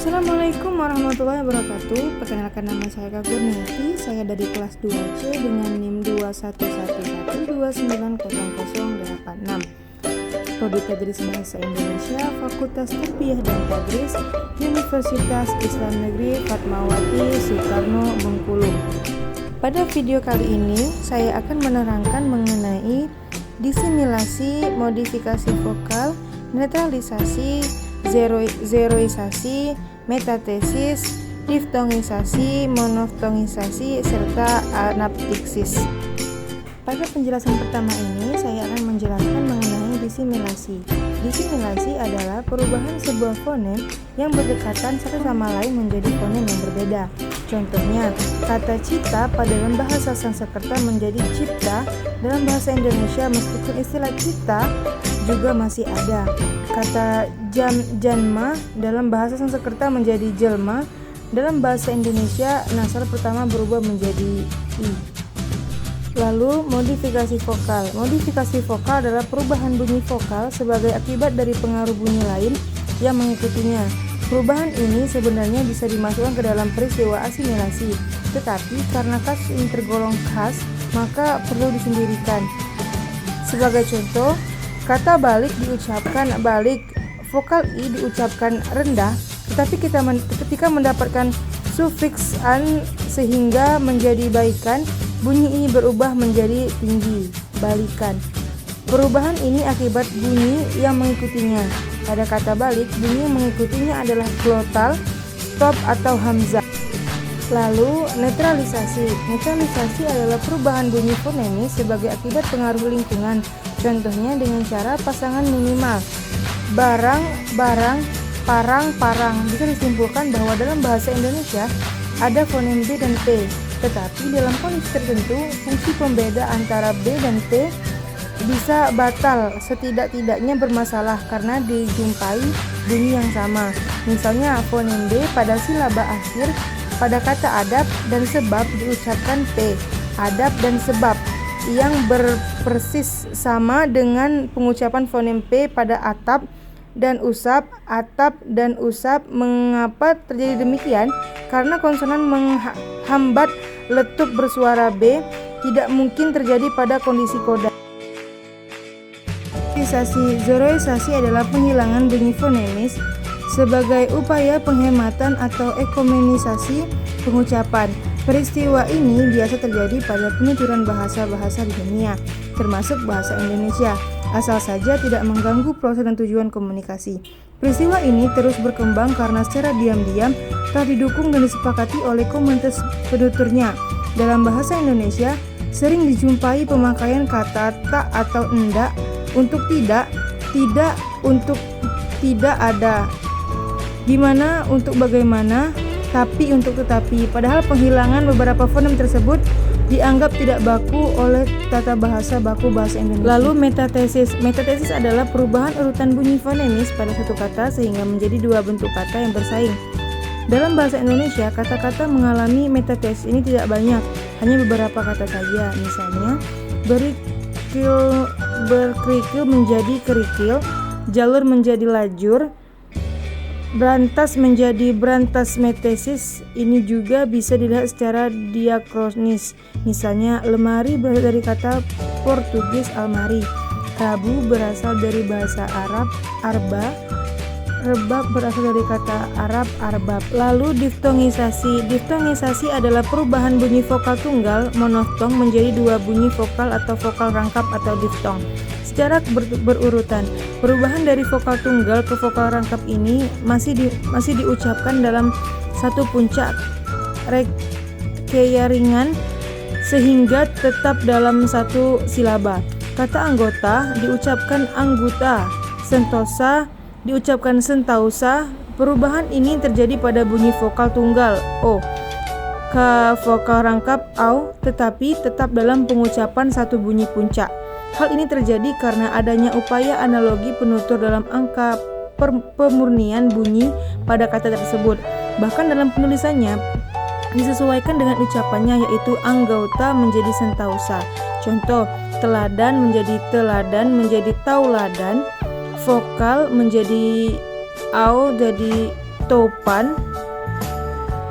Assalamualaikum warahmatullahi wabarakatuh. Perkenalkan, nama saya Kak Gurneti. Saya dari kelas 2C dengan NIM 2111290086. Prodi Tadris Bahasa Indonesia, Fakultas Tarbiyah dan Tadris, Universitas Islam Negeri Fatmawati Soekarno, Bengkulu. Pada video kali ini, saya akan menerangkan mengenai disimilasi, modifikasi vokal, netralisasi, zeroisasi, metatesis, diftongisasi, monoftongisasi, serta anaptiksis. Pada penjelasan pertama ini, saya akan menjelaskan mengenai disimilasi. Disimilasi adalah perubahan sebuah fonem yang berdekatan satu sama lain menjadi fonem yang berbeda. Contohnya, kata cita pada dalam bahasa Sanskerta menjadi cipta dalam bahasa Indonesia, meskipun istilah cita juga masih ada. Kata janma dalam bahasa Sanskerta menjadi jelma, dalam bahasa Indonesia nasal pertama berubah menjadi i. Lalu, modifikasi vokal. Modifikasi vokal adalah perubahan bunyi vokal sebagai akibat dari pengaruh bunyi lain yang mengikutinya. Perubahan ini sebenarnya bisa dimasukkan ke dalam peristiwa asimilasi, tetapi karena kasus ini tergolong khas, maka perlu disendirikan. Sebagai contoh, kata balik diucapkan balik, vokal i diucapkan rendah, tetapi ketika mendapatkan sufiks an sehingga menjadi baikan, bunyi ini berubah menjadi tinggi, balikan. Perubahan ini akibat bunyi yang mengikutinya. Pada kata balik, bunyi yang mengikutinya adalah glotal, stop atau hamzah. Lalu, netralisasi. Netralisasi adalah perubahan bunyi fonemis sebagai akibat pengaruh lingkungan. Contohnya dengan cara pasangan minimal. Barang, parang. Bisa disimpulkan bahwa dalam bahasa Indonesia ada fonem B dan P. Tetapi dalam kondisi tertentu, fungsi pembeda antara B dan P bisa batal, setidak-tidaknya bermasalah karena dijumpai bunyi yang sama. Misalnya fonem B pada silaba akhir pada kata adab dan sebab diucapkan P, adab dan sebab, yang berpersis sama dengan pengucapan fonem P pada atap dan usap, atap dan usap. Mengapa terjadi demikian? Karena konsonan menghambat letup bersuara B, tidak mungkin terjadi pada kondisi koda. Zeroisasi adalah penghilangan bunyi fonemis sebagai upaya penghematan atau ekonomisasi pengucapan. Peristiwa ini biasa terjadi pada penuturan bahasa-bahasa di dunia, termasuk bahasa Indonesia, asal saja tidak mengganggu proses dan tujuan komunikasi. Peristiwa ini terus berkembang karena secara diam-diam telah didukung dan disepakati oleh komunitas penuturnya. Dalam bahasa Indonesia, sering dijumpai pemakaian kata tak atau endak untuk tidak untuk tidak ada, gimana untuk bagaimana, tapi untuk tetapi. Padahal penghilangan beberapa fonem tersebut dianggap tidak baku oleh tata bahasa baku bahasa Indonesia. Lalu metatesis. Metatesis adalah perubahan urutan bunyi fonemis pada satu kata sehingga menjadi dua bentuk kata yang bersaing. Dalam bahasa Indonesia, kata-kata mengalami metatesis ini tidak banyak, hanya beberapa kata saja. Misalnya, berkerikil menjadi kerikil, jalur menjadi lajur, berantas menjadi berantas. Metatesis ini juga bisa dilihat secara diakronis. Misalnya, lemari berasal dari kata Portugis almari, rabu berasal dari bahasa Arab arba, rebab berasal dari kata Arab arbab. Lalu diftongisasi. Diftongisasi adalah perubahan bunyi vokal tunggal monoftong menjadi dua bunyi vokal atau vokal rangkap atau diftong secara berurutan. Perubahan dari vokal tunggal ke vokal rangkap ini masih diucapkan dalam satu puncak rekeya ringan sehingga tetap dalam satu silaba. Kata anggota diucapkan anggota, sentosa diucapkan sentausa. Perubahan ini terjadi pada bunyi vokal tunggal o ke vokal rangkap au, tetapi tetap dalam pengucapan satu bunyi puncak. Hal ini terjadi karena adanya upaya analogi penutur dalam angka pemurnian bunyi pada kata tersebut. Bahkan dalam penulisannya disesuaikan dengan ucapannya, yaitu anggota menjadi sentausa. Contoh, teladan menjadi tauladan, vokal menjadi au jadi topan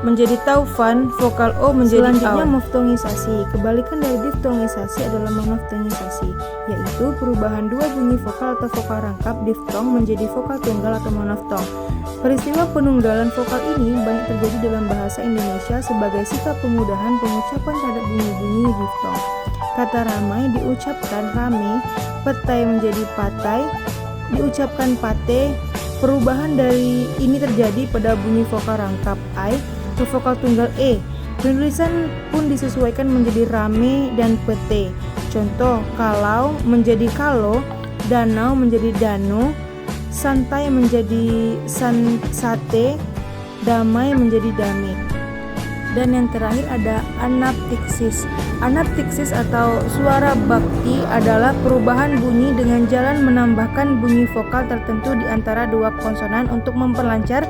menjadi taufan, vokal O menjadi selanjutnya moftongisasi. Kebalikan dari diftongisasi adalah monoftongisasi, yaitu perubahan dua bunyi vokal atau vokal rangkap diftong menjadi vokal tunggal atau monoftong. Peristiwa penunggalan vokal ini banyak terjadi dalam bahasa Indonesia sebagai sikap pemudahan pengucapan terhadap bunyi-bunyi diftong. Kata ramai diucapkan rame, petai menjadi patai, diucapkan pate. Perubahan dari ini terjadi pada bunyi vokal rangkap I ke vokal tunggal E. Penulisan pun disesuaikan menjadi rame dan pete. Contoh, kalau menjadi kalo, danau menjadi dano, santai menjadi sate, damai menjadi dame. Dan yang terakhir ada anaptiksis. Anaptiksis atau suara bakti adalah perubahan bunyi dengan jalan menambahkan bunyi vokal tertentu di antara dua konsonan untuk memperlancar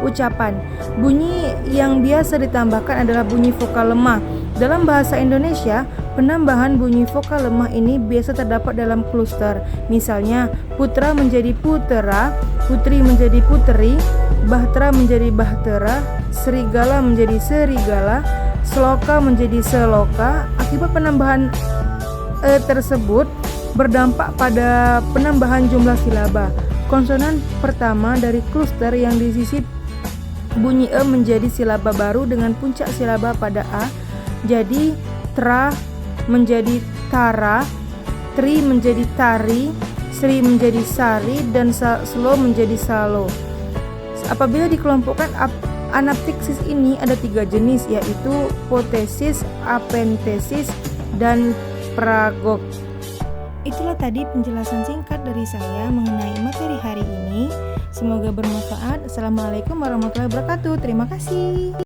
ucapan. Bunyi yang biasa ditambahkan adalah bunyi vokal lemah. Dalam bahasa Indonesia, penambahan bunyi vokal lemah ini biasa terdapat dalam kluster. Misalnya, putra menjadi putera, putri menjadi puteri, bahtera menjadi bahtera, serigala menjadi serigala, seloka menjadi seloka. Akibat penambahan tersebut berdampak pada penambahan jumlah silaba. Konsonan pertama dari kluster yang disisip bunyi E menjadi silaba baru dengan puncak silaba pada A. Jadi tra menjadi tara, tri menjadi tari, sri menjadi sari, dan slo menjadi salo. Apabila dikelompokkan anaptiksis ini ada 3 jenis, yaitu potesis, apentesis, dan pragog. Itulah tadi penjelasan singkat dari saya mengenai materi hari ini. Semoga bermanfaat. Assalamualaikum warahmatullahi wabarakatuh. Terima kasih.